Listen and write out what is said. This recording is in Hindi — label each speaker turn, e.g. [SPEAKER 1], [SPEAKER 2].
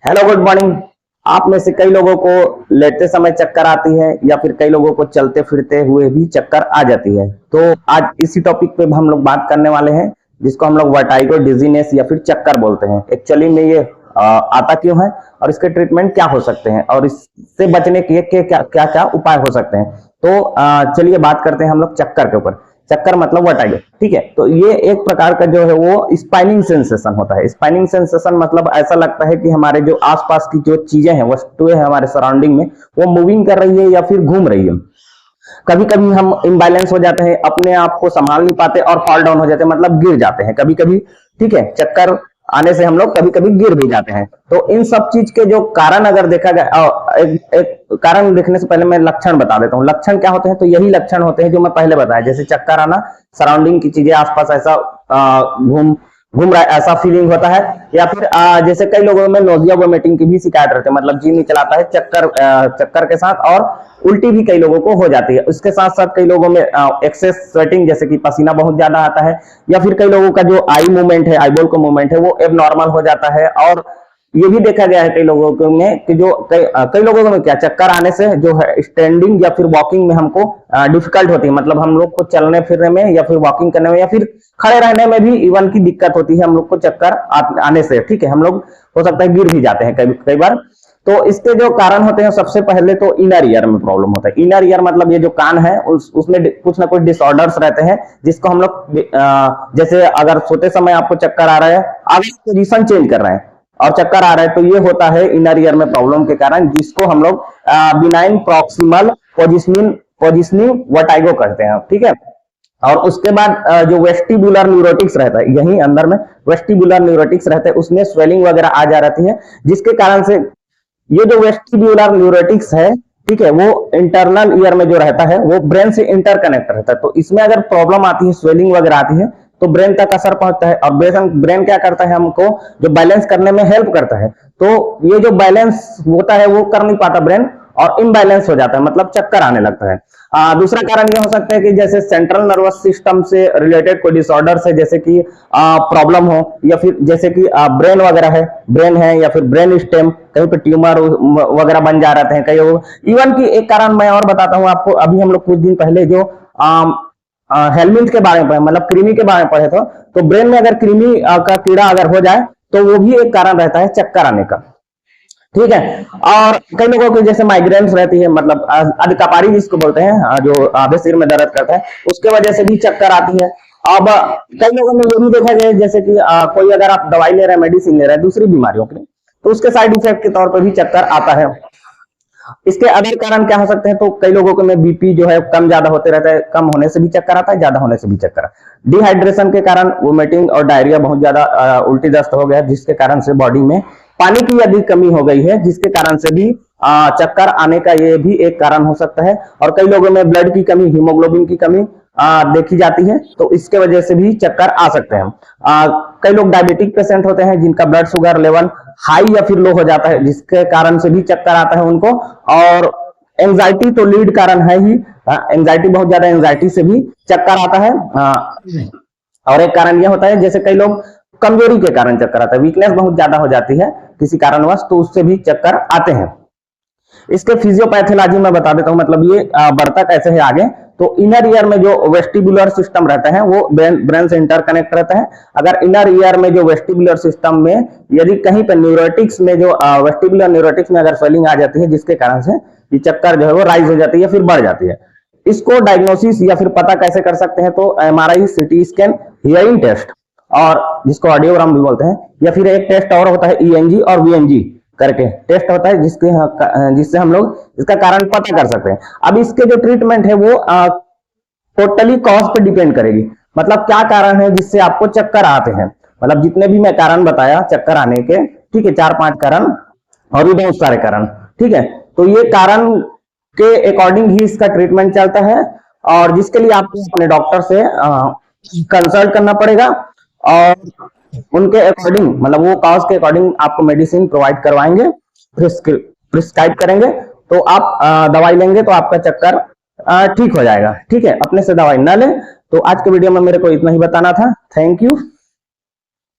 [SPEAKER 1] Hello, good morning. आप में से कई लोगों को लेटते समय चक्कर आती है या फिर कई लोगों को चलते फिरते हुए भी चक्कर आ जाती है। तो आज इसी टॉपिक पे हम लोग बात करने वाले हैं, जिसको हम लोग वर्टाइगो डिजीनेस या फिर चक्कर बोलते हैं। एक्चुअली में ये आता क्यों है और इसके ट्रीटमेंट क्या हो सकते हैं और इससे बचने के क्या क्या क्या उपाय हो सकते हैं। तो चलिए बात करते हैं हम लोग चक्कर के ऊपर। चक्कर मतलब वर्टाइगो, ठीक है। तो ये एक प्रकार का जो है वो स्पाइनिंग सेंसेशन होता है। स्पाइनिंग सेंसेशन मतलब ऐसा लगता है कि हमारे जो आसपास की जो चीजें हैं, वस्तुएं हैं हमारे सराउंडिंग में, वो मूविंग कर रही है या फिर घूम रही है। कभी कभी हम इम्बैलेंस हो जाते हैं, अपने आप को संभाल नहीं पाते और फॉल डाउन हो जाते हैं, मतलब गिर जाते हैं कभी कभी, ठीक है। चक्कर आने से हम लोग कभी कभी गिर भी जाते हैं। तो इन सब चीज के जो कारण अगर देखा गया, एक कारण देखने से पहले मैं लक्षण बता देता हूँ। लक्षण क्या होते हैं? तो यही लक्षण होते हैं जो मैं पहले बताया, जैसे चक्कर आना, सराउंडिंग की चीजें आसपास ऐसा घूम घूम रहा है, ऐसा फीलिंग होता है। या फिर जैसे कई लोगों में नोजिया वोमिटिंग की भी शिकायत रहती है, मतलब जी नहीं चलाता है चक्कर के साथ, और उल्टी भी कई लोगों को हो जाती है। उसके साथ साथ कई लोगों में एक्सेस स्वेटिंग, जैसे कि पसीना बहुत ज्यादा आता है, या फिर कई लोगों का जो आई मूवमेंट है, आईबॉल का मूवमेंट है, वो एबनॉर्मल हो जाता है। और ये भी देखा गया है कई लोगों में कि जो कई लोगों में क्या चक्कर आने से जो है स्टैंडिंग या फिर वॉकिंग में हमको डिफिकल्ट होती है, मतलब हम लोग को चलने फिरने में या फिर वॉकिंग करने में या फिर खड़े रहने में भी इवन की दिक्कत होती है हम लोग को चक्कर आने से, ठीक है। हम लोग हो सकता है गिर भी जाते हैं कई बार। तो इसके जो कारण होते हैं, सबसे पहले तो इनर ईयर में प्रॉब्लम होता है। इनर ईयर मतलब ये जो कान है उसमें कुछ ना कुछ डिसऑर्डर्स रहते हैं, जिसको हम लोग जैसे अगर सोते समय आपको चक्कर आ रहा है, आप पोजीशन चेंज कर रहे हैं और चक्कर आ रहा है, तो ये होता है इनर ईयर में प्रॉब्लम के कारण, जिसको हम लोग बिनाइन प्रॉक्सिमल पोजिशनिंग वर्टाइगो कहते हैं, ठीक है। और उसके बाद जो वेस्टिबुलर न्यूरोटिक्स रहता है, यही अंदर में वेस्टिबुलर न्यूरोटिक्स रहता है, उसमें स्वेलिंग वगैरह आ जा रहती है, जिसके कारण से ये जो वेस्टिबुलर न्यूरोटिक्स है, ठीक है, वो इंटरनल ईयर में जो रहता है वो ब्रेन से इंटरकनेक्ट रहता है। तो इसमें अगर प्रॉब्लम आती है, स्वेलिंग वगैरह आती है, तो ब्रेन तक असर पहुंचता है। और ब्रेन क्या करता है, हमको जो बैलेंस करने में हेल्प करता है। तो ये जो बैलेंस होता है वो कर नहीं पाता ब्रेन, और इनबैलेंस हो जाता है, मतलब चक्कर आने लगता है। दूसरा कारण ये हो सकता है कि जैसे सेंट्रल नर्वस सिस्टम से रिलेटेड कोई डिसऑर्डर है, जैसे कि प्रॉब्लम हो, या फिर जैसे कि ब्रेन वगैरह है, ब्रेन है या फिर ब्रेन स्टेम, कहीं पे ट्यूमर वगैरह बन जा रहते हैं कई। इवन की एक कारण मैं और बताता हूँ आपको। अभी हम लोग कुछ दिन पहले जो हेलमिंथ के बारे में पढ़े, मतलब कृमि के बारे में पढ़े तो ब्रेन में अगर कृमि का कीड़ा अगर हो जाए तो वो भी एक कारण रहता है चक्कर आने का, ठीक है। और कई लोगों की जैसे माइग्रेन्स रहती है, मतलब अधिकपारी जिसको बोलते हैं, जो आधे सिर में दर्द करता है, उसके वजह से भी चक्कर आती है। अब कई लोगों में ये भी देखा गया है, जैसे कि कोई अगर आप दवाई ले रहे हैं, मेडिसिन ले रहे हैं दूसरी बीमारियों के लिए, तो उसके साइड इफेक्ट के तौर पर भी चक्कर आता है। इसके अदर कारण क्या हो सकते हैं? तो कई लोगों को में बीपी जो है कम ज्यादा होते रहता है, कम होने से भी चक्कर आता है, ज्यादा होने से भी चक्कर आता है। डिहाइड्रेशन के कारण वोमिटिंग और डायरिया बहुत ज्यादा उल्टी दस्त हो गया, जिसके कारण से बॉडी में पानी की यदि कमी हो गई है, जिसके कारण से भी चक्कर आने का ये भी एक कारण हो सकता है। और कई लोगों में ब्लड की कमी, हीमोग्लोबिन की कमी देखी जाती है, तो इसके वजह से भी चक्कर आ सकते हैं। कई लोग डायबिटिक पेशेंट होते हैं जिनका ब्लड शुगर लेवल हाई या फिर लो हो जाता है, जिसके कारण से भी चक्कर आता है उनको। और एंजाइटी तो लीड कारण है ही, एंजाइटी बहुत ज्यादा, एंजाइटी से भी चक्कर आता है। और एक कारण यह होता है, जैसे कई लोग कमजोरी के कारण चक्कर आता है, वीकनेस बहुत ज्यादा हो जाती है किसी कारणवश, तो उससे भी चक्कर आते हैं। इसके फिजियोपैथोलॉजी में बता देता हूं, मतलब ये बढ़ता कैसे है आगे। तो इनर ईयर में जो वेस्टिबुलर सिस्टम रहता है वो ब्रेन से इंटरकनेक्ट रहता है। अगर इनर ईयर में जो वेस्टिबुलर सिस्टम में यदि कहीं पर न्यूरोटिक्स में जो वेस्टिबुलर न्यूरोटिक्स में अगर स्वेलिंग आ जाती है, जिसके कारण से ये चक्कर जो है वो राइज हो जाती है, फिर बढ़ जाती है। इसको डायग्नोसिस या फिर पता कैसे कर सकते हैं? तो MRI, CT scan, hearing test, और जिसको ऑडियोग्राम भी बोलते हैं, या फिर एक टेस्ट और होता है ईएनजी और वीएनजी करके टेस्ट होता है, जिससे हम लोग इसका कारण पता कर सकते हैं। अब इसके जो ट्रीटमेंट है वो टोटली कॉज पे डिपेंड करेगी, मतलब क्या कारण है जिससे आपको चक्कर आते हैं। मतलब जितने भी मैं कारण बताया चक्कर आने के, ठीक है, 4-5 कारण और भी बहुत सारे कारण, ठीक है। तो ये कारण के अकॉर्डिंग ही इसका ट्रीटमेंट चलता है, और जिसके लिए आपको अपने डॉक्टर से कंसल्ट करना पड़ेगा, और उनके अकॉर्डिंग, मतलब वो कॉज के अकॉर्डिंग आपको मेडिसिन प्रोवाइड करवाएंगे, प्रिस्क्राइब करेंगे। तो आप दवाई लेंगे तो आपका चक्कर ठीक हो जाएगा, ठीक है। अपने से दवाई ना लें। तो आज के वीडियो में मेरे को इतना ही बताना था। Thank you.